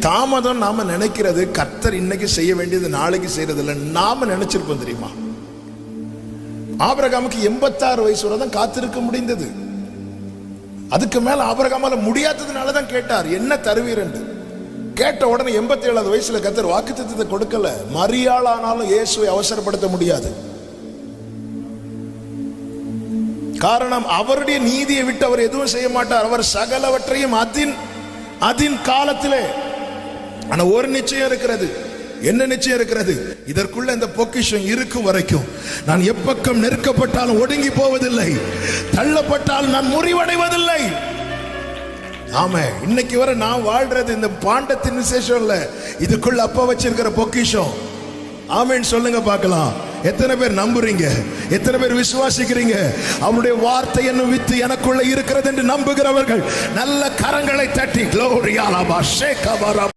தாமதம் நாம நினைக்கிறது கர்த்தர் இன்னைக்கு செய்ய வேண்டியது நாளைக்கு செய்யறது இல்லை, நாம நினைச்சிருப்போம். தெரியுமா, ஆபிரகாமுக்கு 86 வயசு வரை தான் காத்திருக்க முடிந்தது. அதுக்கு மேல ஆபிரகாமால முடியாததுனாலதான் கேட்டார், என்ன தருவீர் என்று. கேட்ட உடனே 87 வயசுல கர்த்தர் வாக்குத்தத்தத்தை கொடுக்கல. மரியாளானாலும் இயேசுவை அவசரப்படுத்த முடியாது. காரணம், அவருடைய நீதியை விட்டு அவர் எதுவும் செய்ய மாட்டார். அவர் சகலவற்றையும் அதின் காலத்திலே. ஆனா ஒரு நிச்சயம் இருக்கிறது. என்ன நிச்சயம் இருக்கிறது? இதற்குள்ள இந்த பொக்கிஷம் இருக்கும் வரைக்கும் நான் எப்பக்கம் நெருக்கப்பட்டாலும் ஒடுங்கி போவதில்லை, தள்ளப்பட்டாலும் நான் முறிவடைவதில்லை. ஆமா, இன்னைக்கு வரை நான் வாழ்றது இந்த பாண்டத்தின் விசேஷம் இல்ல, இதுக்குள்ள அப்பா வச்சிருக்கிற பொக்கிஷம். ஆமென் சொல்லுங்க பார்க்கலாம். எத்தனை பேர் நம்புறீங்க? எத்தனை பேர் விசுவாசிக்கிறீங்க? அவருடைய வார்த்தை என்னும் வித்து எனக்குள்ள இருக்கிறது என்று நம்புகிறவர்கள் நல்ல கரங்களை தட்டி